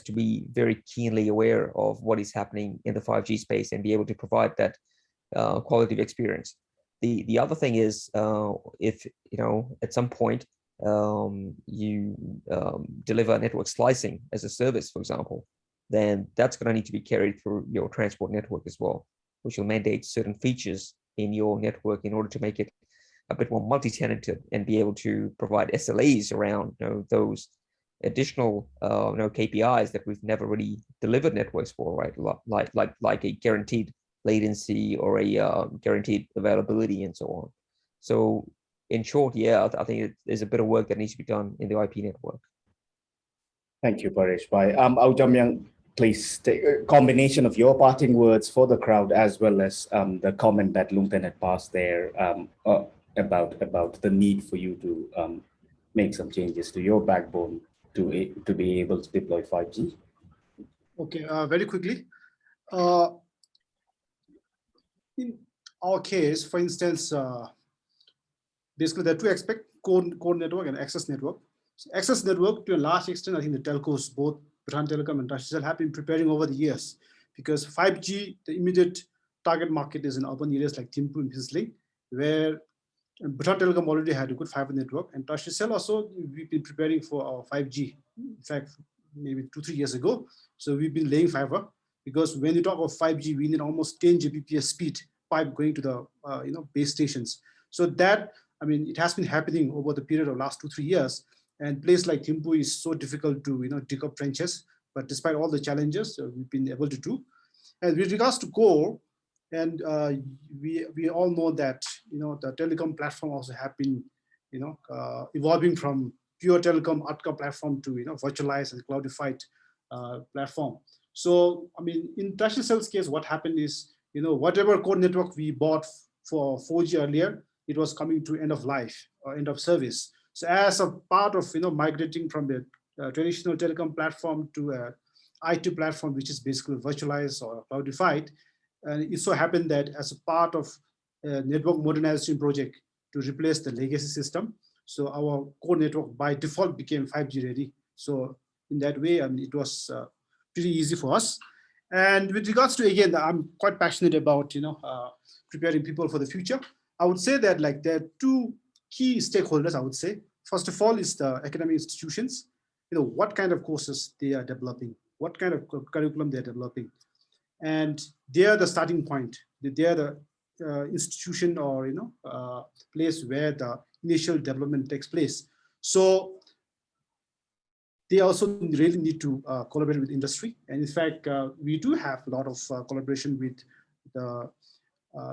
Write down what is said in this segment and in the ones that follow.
to be very keenly aware of what is happening in the 5G space and be able to provide that quality of experience. The other thing is, if at some point you deliver network slicing as a service, for example, then that's going to need to be carried through your transport network as well, which will mandate certain features in your network in order to make it a bit more multi-tenanted and be able to provide SLAs around those additional KPIs that we've never really delivered networks for, right? Like a guaranteed latency or a guaranteed availability and so on. So in short, yeah, I think there's a bit of work that needs to be done in the IP network. Thank you, Paresh Bhai. Au Jamyang, please take a combination of your parting words for the crowd as well as the comment that Lungten had passed there about the need for you to make some changes to your backbone to be able to deploy 5G. Okay, very quickly. In our case, for instance, basically there are two aspects: core network and access network. So access network, to a large extent, I think the telcos, both Bhutan Telecom and Trashcell, have been preparing over the years, because 5G, the immediate target market is in urban areas like Thimphu and Phisling, where Bhutan Telecom already had a good fiber network, and Trashcell also, we've been preparing for our 5G. In fact, maybe 2-3 years ago. So we've been laying fiber, because when you talk of 5G, we need almost 10 Gbps speed pipe going to the base stations. So that, I mean, it has been happening over the period of last 2-3 years. And place like Thimphu is so difficult to dig up trenches, but despite all the challenges, we've been able to do. And with regards to core, and we all know that the telecom platform also have been evolving from pure telecom ATCA platform to virtualized and cloudified platform. So I mean, in Trashcell's case, what happened is whatever core network we bought for 4G earlier, it was coming to end of life or end of service. So as a part of migrating from the traditional telecom platform to a IT platform, which is basically virtualized or cloudified, and it so happened that as a part of a network modernization project to replace the legacy system, so our core network by default became 5G ready. So in that way, I mean, it was pretty easy for us. And with regards to, again, I'm quite passionate about preparing people for the future. I would say that there are two key stakeholders, I would say. First of all is the academic institutions, what kind of courses they are developing, what kind of curriculum they're developing. And they are the starting point. They are the institution or place where the initial development takes place. So they also really need to collaborate with industry. And in fact, we do have a lot of collaboration with the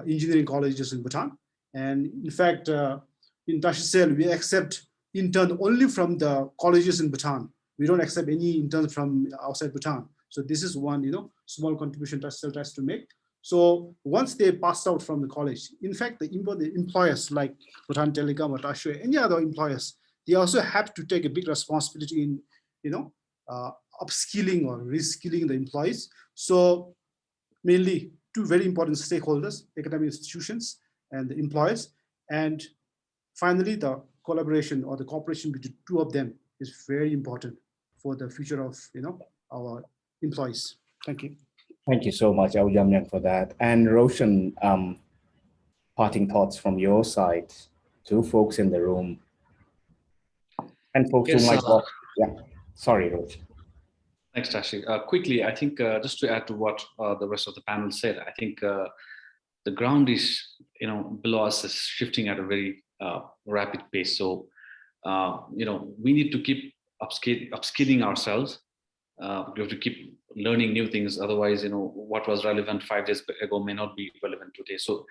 engineering colleges in Bhutan. And in fact, in Trashcell, we accept intern only from the colleges in Bhutan. We don't accept any interns from outside Bhutan. So this is one, small contribution Trashcell tries to make. So once they pass out from the college, in fact, the employers like Bhutan Telecom or Trashcell, any other employers, they also have to take a big responsibility in, upskilling or reskilling the employees. So mainly two very important stakeholders, academic institutions and the employers. And finally, the collaboration or the cooperation between two of them is very important for the future of our employees. Thank you. Thank you so much, Au Jamyang, for that. And Roshan, parting thoughts from your side to folks in the room and folks who might watch. Yeah, sorry, Roshan. Thanks, Tashi. Quickly, I think just to add to what the rest of the panel said, I think the ground is, below us is shifting at a very rapid pace. So, we need to keep upskilling ourselves. We have to keep learning new things. Otherwise, what was relevant 5 days ago may not be relevant today. So,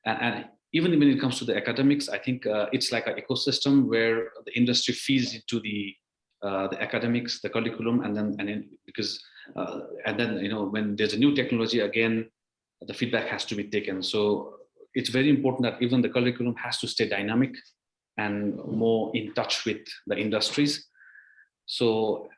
and even when it comes to the academics, I think it's like an ecosystem where the industry feeds into the academics, the curriculum, and then when there's a new technology, again, the feedback has to be taken. So it's very important that even the curriculum has to stay dynamic and more in touch with the industries. So,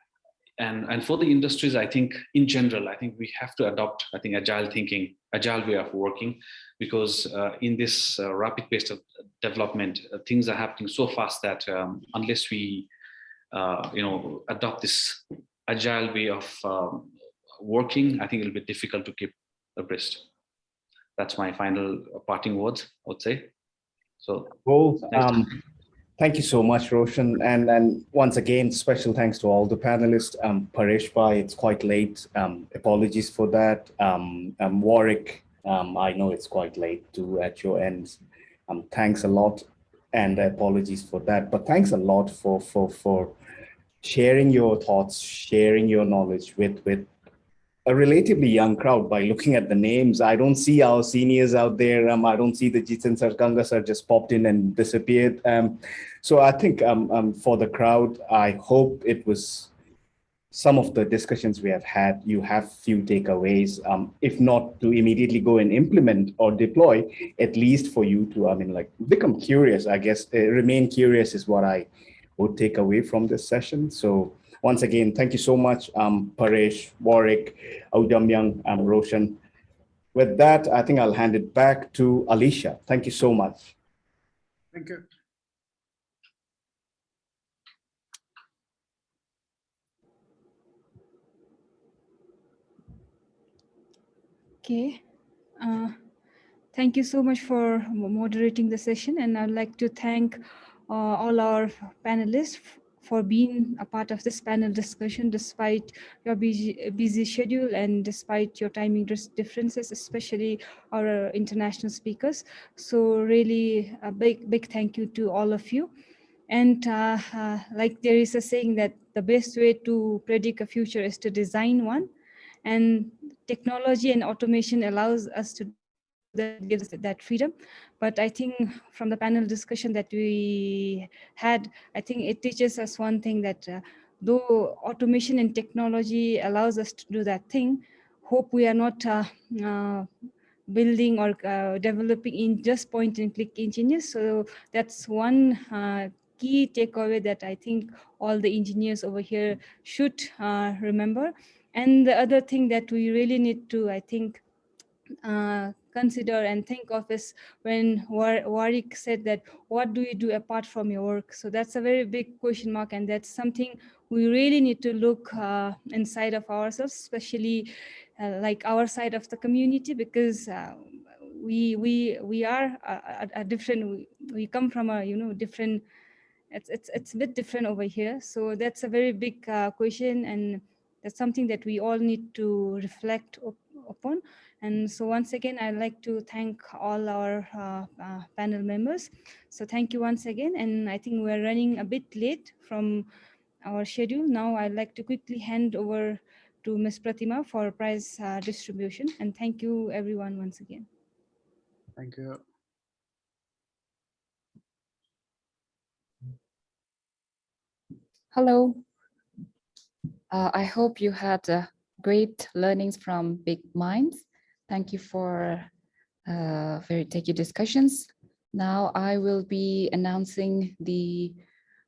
and for the industries, I think in general, I think we have to adopt, agile thinking, agile way of working, because in this rapid pace of development, things are happening so fast that unless we adopt this agile way of working, I think it'll be difficult to keep abreast. That's my final parting words, I would say. So, Well, thanks. thank you so much, Roshan. And once again, special thanks to all the panelists. Paresh Bhai, it's quite late. Apologies for that. Warwick, I know it's quite late too at your end. Thanks a lot, and apologies for that. But thanks a lot for sharing your thoughts, sharing your knowledge with a relatively young crowd. By looking at the names, I don't see our seniors out there. I don't see the Jiten sir, Ganga sir just popped in and disappeared. So I think for the crowd, I hope it was some of the discussions we have had, you have few takeaways, if not to immediately go and implement or deploy, at least for you to, like become curious, I guess, remain curious is what I would take away from this session. So once again, thank you so much, Paresh, Warwick, Audamyang, Roshan. With that, I think I'll hand it back to Alicia. Thank you so much. Thank you. Okay. Thank you so much for moderating the session, and I'd like to thank all our panelists for being a part of this panel discussion despite your busy schedule and despite your timing differences, especially our international speakers. So really a big thank you to all of you. And like there is a saying that the best way to predict a future is to design one, and technology and automation allows us to do that, gives us that freedom. But I think from the panel discussion that we had, I think it teaches us one thing, that though automation and technology allows us to do that thing, hope we are not building or developing in just point and click engineers. So that's one key takeaway that I think all the engineers over here should remember. And the other thing that we really need to, I think, consider and think of is when Warwick said that, what do you do apart from your work? So that's a very big question mark, and that's something we really need to look inside of ourselves, especially like our side of the community, because we are a different, we come from a different, it's a bit different over here. So that's a very big question, and that's something that we all need to reflect upon. And so once again, I'd like to thank all our panel members. So thank you once again. And I think we're running a bit late from our schedule. Now I'd like to quickly hand over to Ms. Pratima for prize distribution. And thank you everyone once again. Thank you. Hello. I hope you had great learnings from Big Minds. Thank you for very techy discussions. Now I will be announcing the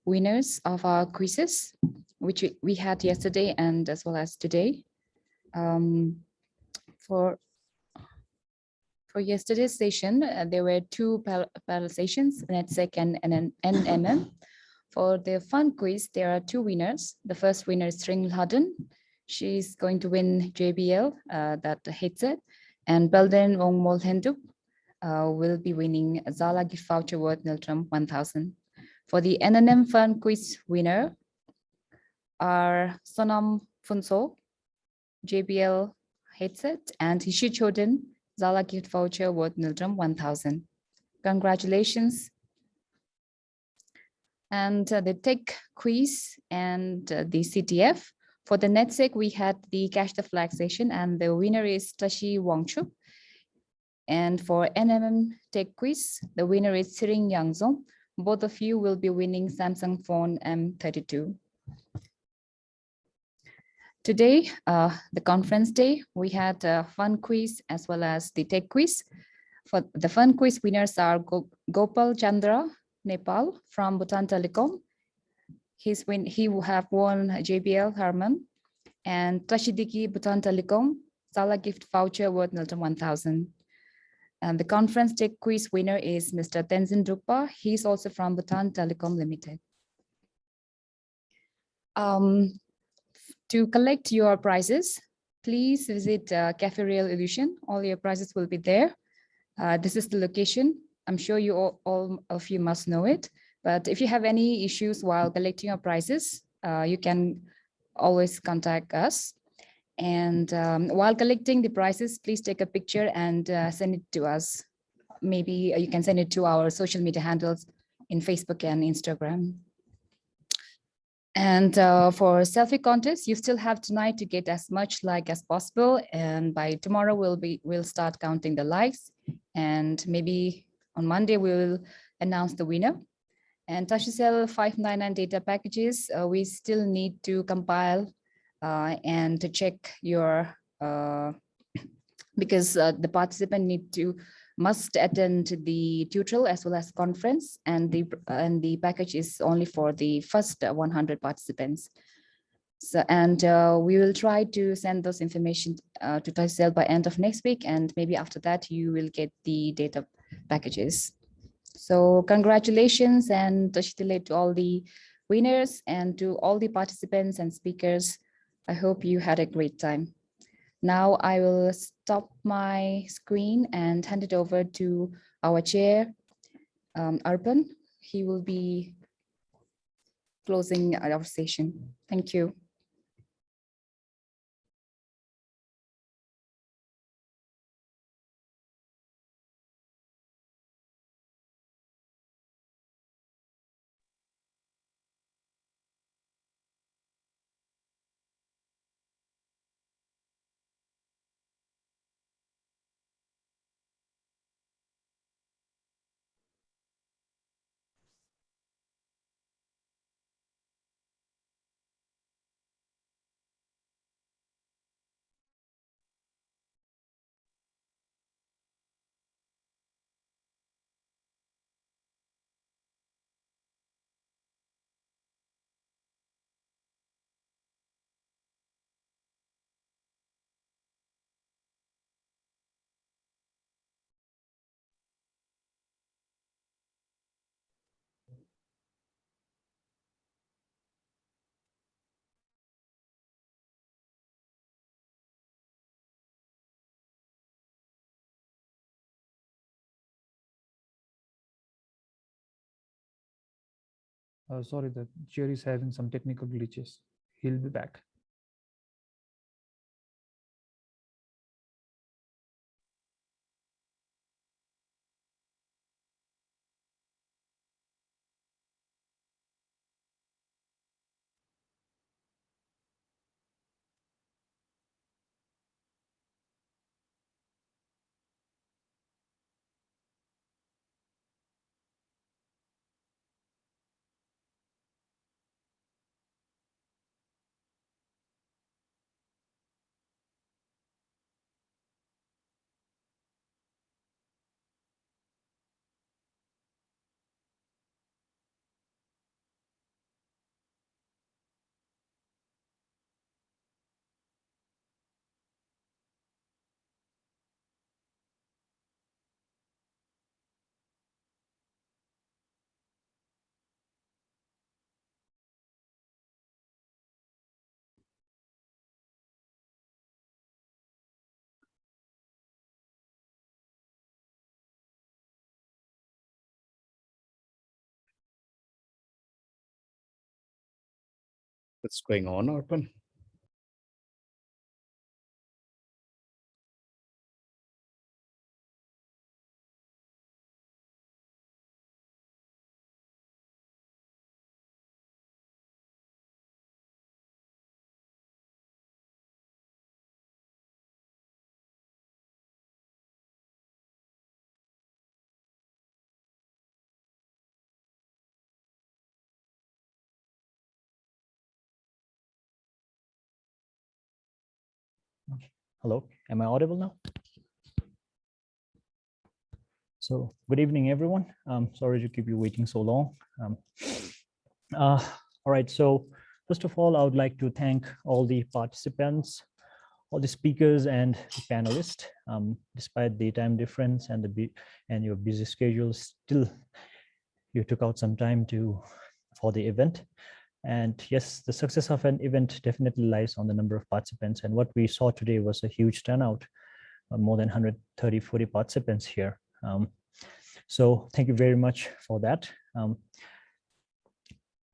winners of our quizzes, which we had yesterday and as well as today. For yesterday's session, there were two parallel sessions, NetSec and NMM. For the fun quiz, there are two winners. The first winner is Sring Laden. She's going to win JBL, that headset. And Belden Wongmol Hendup will be winning a Zala gift voucher worth Niltram 1000. For the NNM fun quiz winner are Sonam Funso, JBL headset, and Hishi Choden, Zala gift voucher worth Niltram 1000. Congratulations. And the tech quiz and the CTF. For the NetSec, we had the Cash the Flag session, and the winner is Tashi Wangchup. And for NMM tech quiz, the winner is Siring Yangzong. Both of you will be winning Samsung phone M32. Today, the conference day, we had a fun quiz as well as the tech quiz. For the fun quiz winners are Gopal Chandra Nepal from Bhutan Telecom. He will have won JBL Harman, and Tashidiki Bhutan Telecom Zala gift voucher worth 1000. And the conference tech quiz winner is Mr. Tenzin Drukpa. He's also from Bhutan Telecom Limited. To collect your prizes, please visit Cafe Real Illusion. All your prizes will be there. This is the location. I'm sure you all of you must know it. But if you have any issues while collecting your prizes, you can always contact us. And while collecting the prizes, please take a picture and send it to us. Maybe you can send it to our social media handles in Facebook and Instagram. And for selfie contest, you still have tonight to get as much like as possible. And by tomorrow, we'll start counting the likes. And maybe on Monday, we'll announce the winner. And TouchCell 599 data packages, we still need to compile and to check your, because the participant must attend the tutorial as well as conference, and the package is only for the first 100 participants. So, and we will try to send those information to TouchCell by end of next week, and maybe after that you will get the data packages. So congratulations and Toshitile to all the winners and to all the participants and speakers. I hope you had a great time. Now I will stop my screen and hand it over to our chair, Arpan. He will be closing our session. Thank you. Sorry, the chair is having some technical glitches. He'll be back. What's going on, Arpan? Hello, am I audible now? So good evening, everyone. Sorry to keep you waiting so long. All right, so first of all, I would like to thank all the participants, all the speakers and the panelists. Despite the time difference and your busy schedule, still you took out some time for the event. And yes, the success of an event definitely lies on the number of participants. And what we saw today was a huge turnout, more than 130, 40 participants here. So thank you very much for that.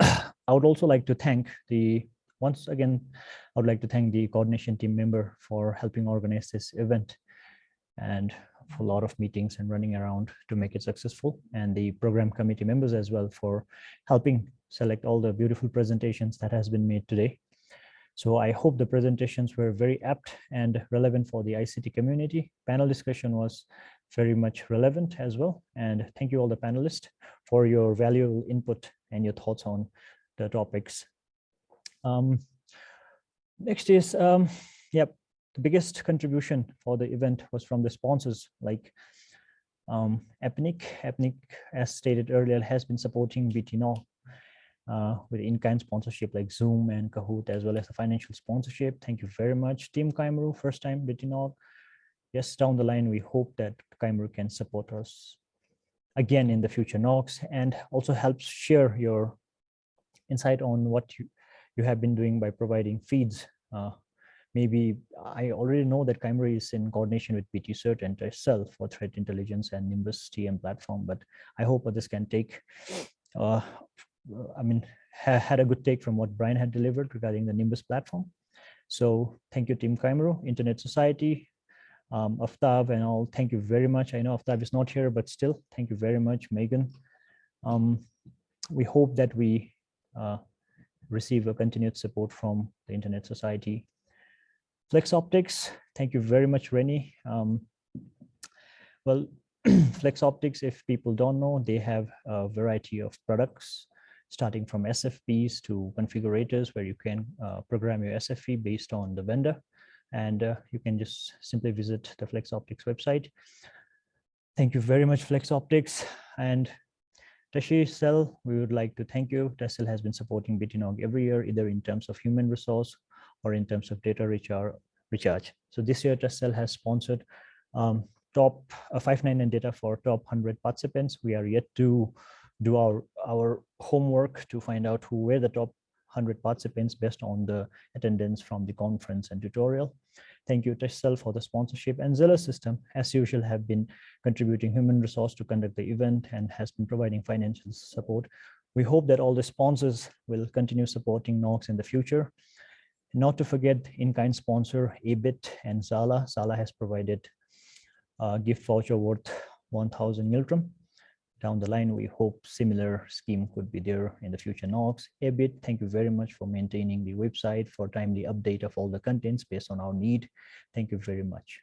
I would also like to thank once again, I would like to thank the coordination team member for helping organize this event and for a lot of meetings and running around to make it successful, and the program committee members as well for helping select all the beautiful presentations that has been made today. So I hope the presentations were very apt and relevant for the ICT community. Panel discussion was very much relevant as well. And thank you all the panelists for your valuable input and your thoughts on the topics. Next is, the biggest contribution for the event was from the sponsors like btNOG8. btNOG8, as stated earlier, has been supporting btNOG with in-kind sponsorship like Zoom and Kahoot, as well as the financial sponsorship. Thank you very much. Team Kaimaru, first time btNOG. Yes, down the line, we hope that Kaimaru can support us again in the future NOGs, and also helps share your insight on what you have been doing by providing feeds. Maybe I already know that Kaimaru is in coordination with btCert and itself for threat intelligence and Nimbus TM platform, but I hope others can take, had a good take from what Brian had delivered regarding the Nimbus platform. So thank you, Team Kaimaru, Internet Society, Aftab and all. Thank you very much. I know Aftab is not here, but still, thank you very much, Megan. We hope that we receive a continued support from the Internet Society. Flex Optics, thank you very much, Rennie. Well, Flex Optics, if people don't know, they have a variety of products, starting from SFPs to configurators, where you can program your SFP based on the vendor. And you can just simply visit the Flex Optics website. Thank you very much, Flex Optics. And Tashi Cell, we would like to thank you. Tashi has been supporting btNOG every year, either in terms of human resource or in terms of data recharge. So this year, Tashi has sponsored top 599 data for top 100 participants. We are yet to do our homework to find out who were the top 100 participants based on the attendance from the conference and tutorial. Thank you, Tashi, for the sponsorship. And Zeller System, as usual, have been contributing human resource to conduct the event and has been providing financial support. We hope that all the sponsors will continue supporting NOGs in the future. Not to forget in-kind sponsor ABIT and Zala. Zala has provided a gift voucher worth 1,000 Milgram. Down the line, we hope similar scheme could be there in the future NOGs. ABIT, thank you very much for maintaining the website for timely update of all the contents based on our need. Thank you very much.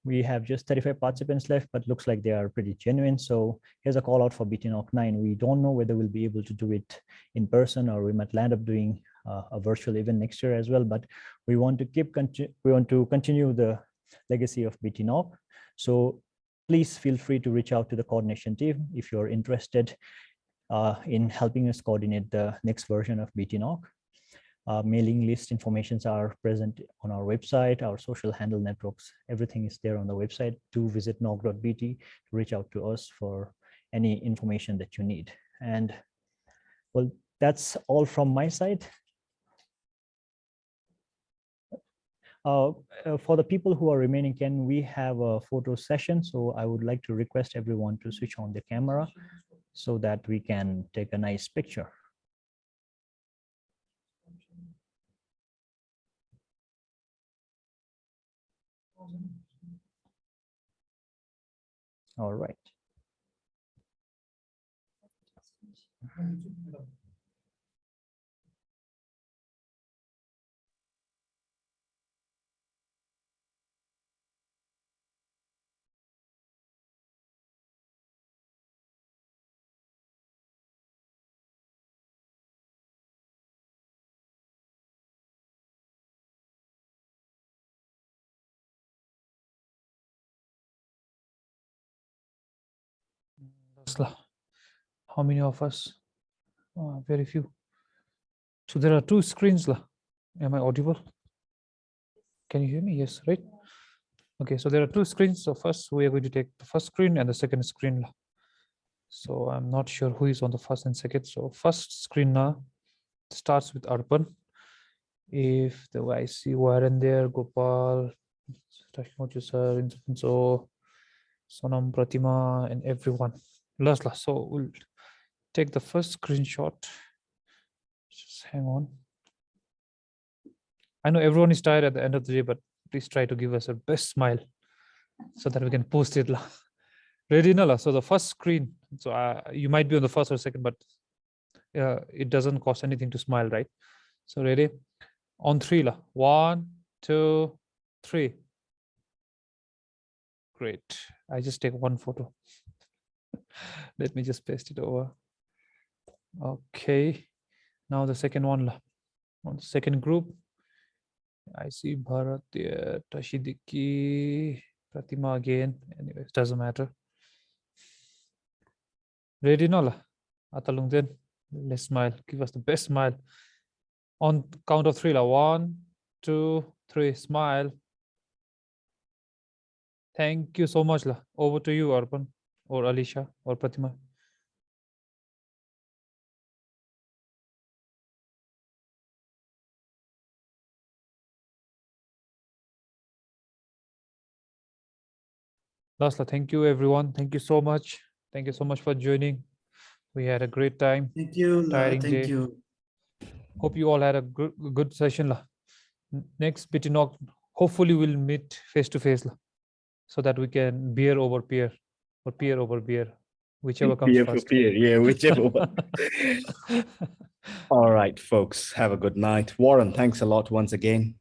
We have just 35 participants left, but looks like they are pretty genuine. So here's a call out for btNOG9. We don't know whether we'll be able to do it in person or we might land up doing a virtual event next year as well. But we want to continue the legacy of btNOG. So please feel free to reach out to the coordination team if you're interested in helping us coordinate the next version of btNOG. Mailing list informations are present on our website, our social handle networks, everything is there on the website. Do visit nog.bt to reach out to us for any information that you need. And well, that's all from my side. For the people who are remaining, can we have a photo session? So I would like to request everyone to switch on the camera so that we can take a nice picture. All right. How many of us? Very few. So there are two screens. Am I audible? Can you hear me? Yes, right? Okay, so there are two screens. So first we are going to take the first screen and the second screen. So I'm not sure who is on the first and second. So first screen now starts with Arpan. If the I see Warren there, Gopal, Tashmoju sir, so Sonam, Pratima, and everyone. Last. So we'll take the first screenshot. Just hang on. I know everyone is tired at the end of the day, but please try to give us a best smile so that we can post it. Ready, Nala? So the first screen. So you might be on the first or second, but it doesn't cost anything to smile, right? So ready? On three, la. 1, 2, 3. Great. I just take one photo. Let me just paste it over. Okay. Now the second one, la. On the second group, I see Bharat there, Tashidiki, Pratima again. Anyway, it doesn't matter. Ready, Nola? Atalung then. Let's smile. Give us the best smile. On count of three, la. 1, 2, 3. Smile. Thank you so much, la. Over to you, Arpan, or Alicia, or Pratima. Lastly, thank you everyone. Thank you so much. Thank you so much for joining. We had a great time. Thank you. Tiring Thank day. you. Hope you all had a good session. Next btNOG, hopefully we'll meet face to face so that we can beer over peer or peer over beer, whichever comes Peer for first. peer, yeah, whichever one. All right, folks, have a good night. Warren, thanks a lot once again.